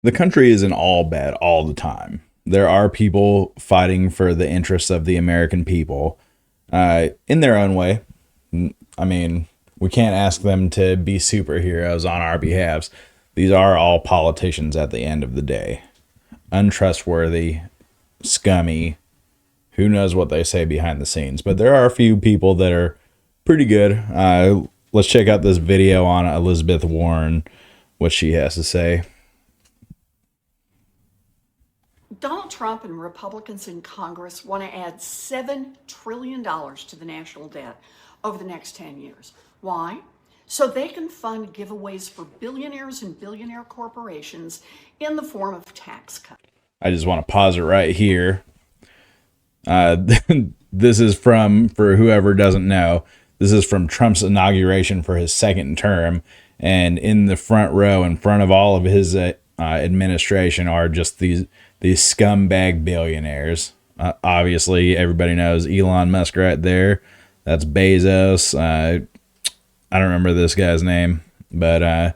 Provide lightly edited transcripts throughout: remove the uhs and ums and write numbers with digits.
the country isn't all bad all the time. There are people fighting for the interests of the American people in their own way. I mean, we can't ask them to be superheroes on our behalves. These are all politicians at the end of the day. Untrustworthy, scummy, who knows what they say behind the scenes. But there are a few people that are pretty good. Let's check out this video on Elizabeth Warren, what she has to say. Donald Trump and Republicans in Congress want to add $7 trillion to the national debt over the next 10 years. Why? So they can fund giveaways for billionaires and billionaire corporations in the form of tax cuts. I just want to pause it right here. This is from, for whoever doesn't know, this is from Trump's inauguration for his second term. And in the front row, in front of all of his administration, are just these scumbag billionaires. Obviously, everybody knows Elon Musk right there. That's Bezos. I don't remember this guy's name, but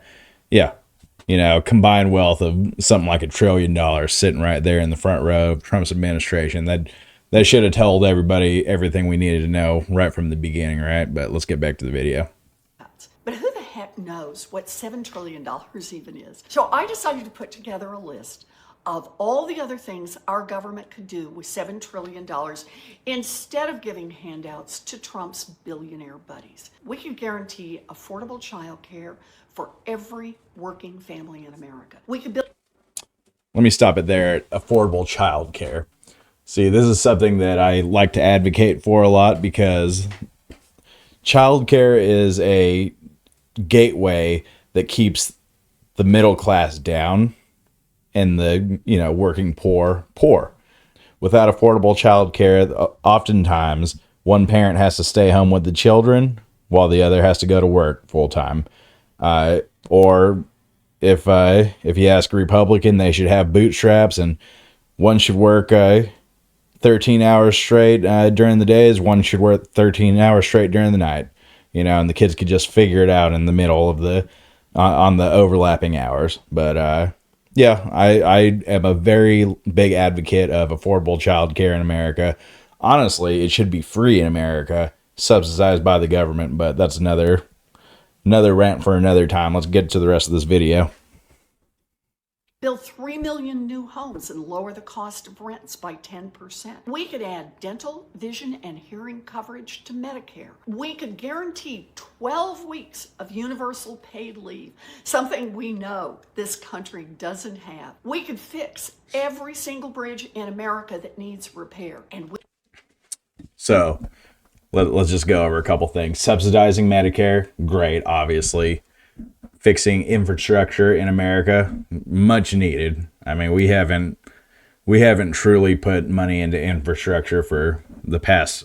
yeah, you know, combined wealth of something like $1 trillion sitting right there in the front row of Trump's administration. That should have told everybody everything we needed to know right from the beginning, right? But let's get back to the video. But who the heck knows what $7 trillion even is? So I decided to put together a list of all the other things our government could do with $7 trillion instead of giving handouts to Trump's billionaire buddies. We could guarantee affordable child care for every working family in America. We could build... Let me stop it there at affordable child care. See, this is something that I like to advocate for a lot because childcare is a gateway that keeps the middle class down and the, you know, working poor. Without affordable childcare, oftentimes one parent has to stay home with the children while the other has to go to work full time. Or if you ask a Republican, they should have bootstraps and one should work 13 hours straight during the days, one should work 13 hours straight during the night, you know, and the kids could just figure it out in the middle of the on the overlapping hours. But yeah, I am a very big advocate of affordable childcare in America. Honestly, it should be free in America, subsidized by the government, but that's another rant for another time. Let's get to the rest of this video. Build 3 million new homes and lower the cost of rents by 10%. We could add dental, vision, and hearing coverage to Medicare. We could guarantee 12 weeks of universal paid leave, something we know this country doesn't have. We could fix every single bridge in America that needs repair. So let's just go over a couple things. Subsidizing Medicare, great, obviously. Fixing infrastructure in America, much needed. I mean, we haven't truly put money into infrastructure for the past,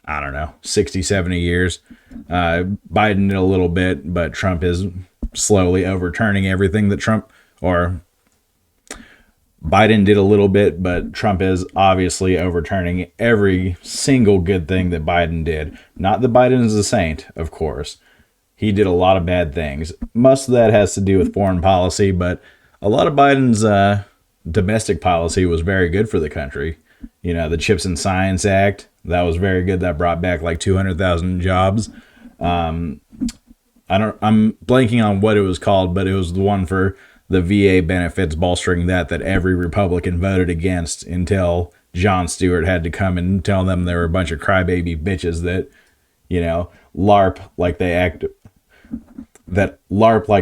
I don't know, 60, 70 years. Biden did a little bit, but Trump is slowly overturning everything that Biden did a little bit, but Trump is obviously overturning every single good thing that Biden did. Not that Biden is a saint, of course. He did a lot of bad things. Most of that has to do with foreign policy, but a lot of Biden's domestic policy was very good for the country. You know, the CHIPS and Science Act, that was very good. That brought back like 200,000 jobs. I'm blanking on what it was called, but it was the one for the VA benefits, bolstering that every Republican voted against until Jon Stewart had to come and tell them they were a bunch of crybaby bitches that, you know, LARP like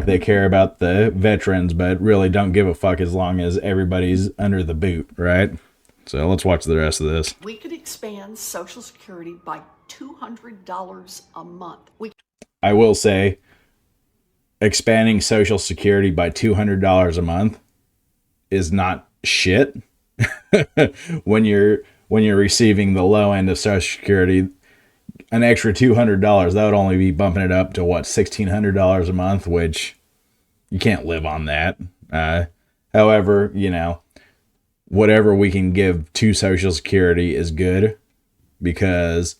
they care about the veterans, but really don't give a fuck as long as everybody's under the boot, right? So let's watch the rest of this. We could expand Social Security by $200 a month. I will say, expanding Social Security by $200 a month is not shit. when you're receiving the low end of Social Security, an extra $200, that would only be bumping it up to what, $1,600 a month, which you can't live on that. However, you know, whatever we can give to Social Security is good, because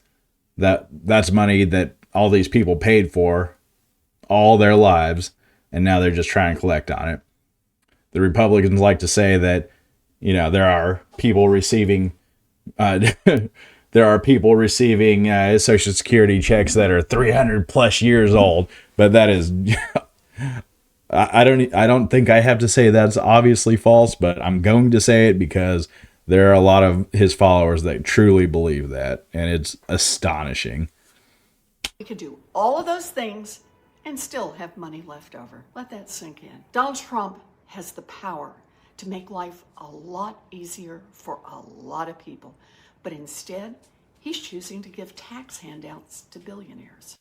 that's money that all these people paid for all their lives, and now they're just trying to collect on it. the Republicans like to say that, there are people receiving Social Security checks that are 300 plus years old, but that is, I don't think I have to say that's obviously false, but I'm going to say it because there are a lot of his followers that truly believe that, and it's astonishing. We could do all of those things and still have money left over. Let that sink in. Donald Trump has the power to make life a lot easier for a lot of people, but instead, he's choosing to give tax handouts to billionaires.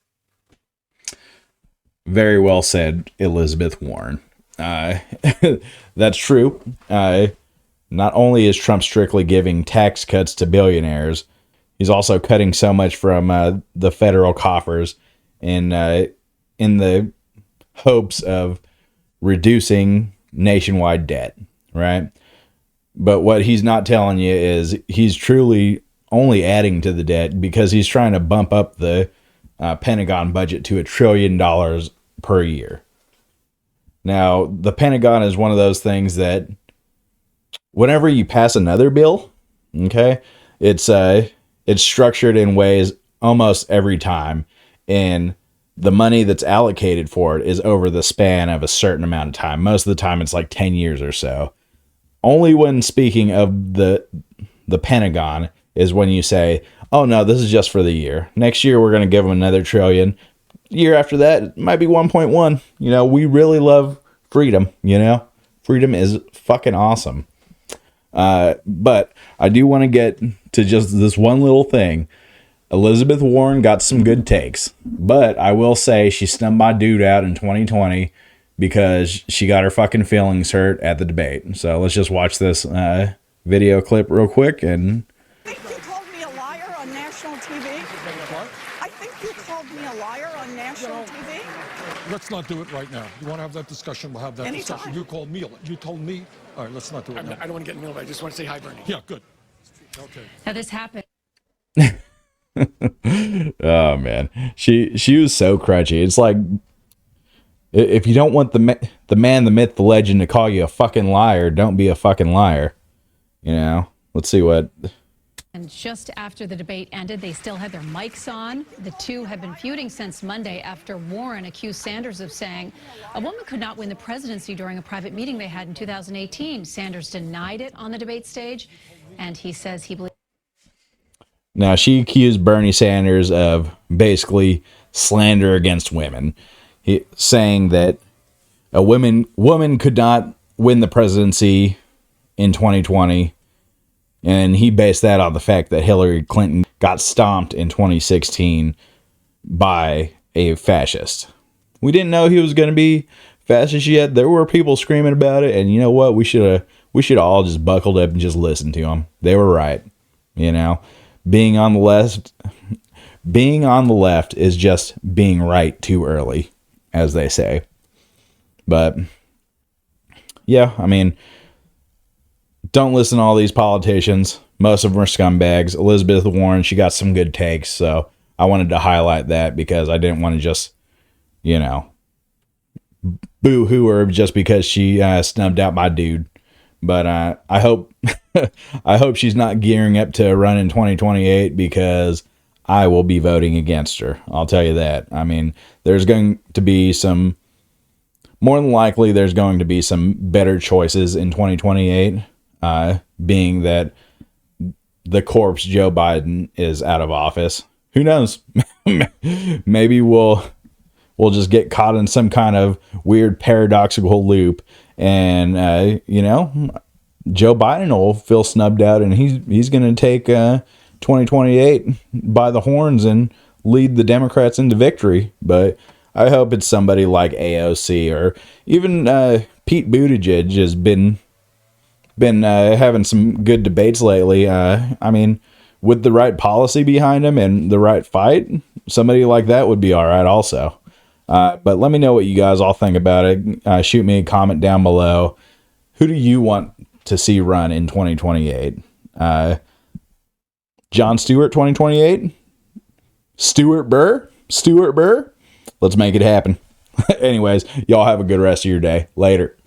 Very well said, Elizabeth Warren. That's true. Not only is Trump strictly giving tax cuts to billionaires, he's also cutting so much from the federal coffers in the hopes of reducing nationwide debt, right? But what he's not telling you is he's truly only adding to the debt because he's trying to bump up the Pentagon budget to $1 trillion per year. Now, the Pentagon is one of those things that whenever you pass another bill, okay, it's structured in ways almost every time, and the money that's allocated for it is over the span of a certain amount of time. Most of the time, it's like 10 years or so. Only when speaking of the Pentagon is when you say, oh no, this is just for the year. Next year, we're going to give them another $1 trillion. Year after that, it might be 1.1. We really love freedom, Freedom is fucking awesome. But I do want to get to just this one little thing. Elizabeth Warren got some good takes, but I will say she stumped my dude out in 2020 because she got her fucking feelings hurt at the debate. So let's just watch this video clip real quick. And I think you called me a liar on national TV. What? I think you called me a liar on national TV. Let's not do it right now. You want to have that discussion? We'll have that Anytime. discussion. You called me. You told me. All right, let's not do it now. I don't want to get in the middle of it. I just want to say hi, Bernie. Yeah, good. Okay. Now this happened. oh man, she was so crutchy. It's like if you don't want the man, the myth, the legend to call you a fucking liar, don't be a fucking liar. Let's see what. And just after the debate ended, they still had their mics on. The two have been feuding since Monday after Warren accused Sanders of saying a woman could not win the presidency during a private meeting they had in 2018. Sanders denied it on the debate stage, and he says he believes. Now, she accused Bernie Sanders of basically slander against women, saying that a woman could not win the presidency in 2020. And he based that on the fact that Hillary Clinton got stomped in 2016 by a fascist. We didn't know he was going to be fascist yet. There were people screaming about it. And you know what? We should have all just buckled up and just listened to them. They were right. Being on the left is just being right too early, as they say. But yeah, don't listen to all these politicians. Most of them are scumbags. Elizabeth Warren, she got some good takes, so I wanted to highlight that because I didn't want to just, boo-hoo her just because she snubbed out my dude. But I hope I hope she's not gearing up to run in 2028 because I will be voting against her. I'll tell you that. There's going to be more than likely, there's going to be some better choices in 2028. Being that the corpse Joe Biden is out of office. Who knows? Maybe we'll just get caught in some kind of weird paradoxical loop, and Joe Biden will feel snubbed out, and he's going to take 2028 by the horns and lead the Democrats into victory. But I hope it's somebody like AOC or even Pete Buttigieg has been having some good debates lately. With the right policy behind him and the right fight, somebody like that would be all right also. But let me know what you guys all think about it. Shoot me a comment down below. Who do you want to see run in 2028? Jon Stewart 2028? Stuart Burr? Let's make it happen. Anyways, y'all have a good rest of your day. Later.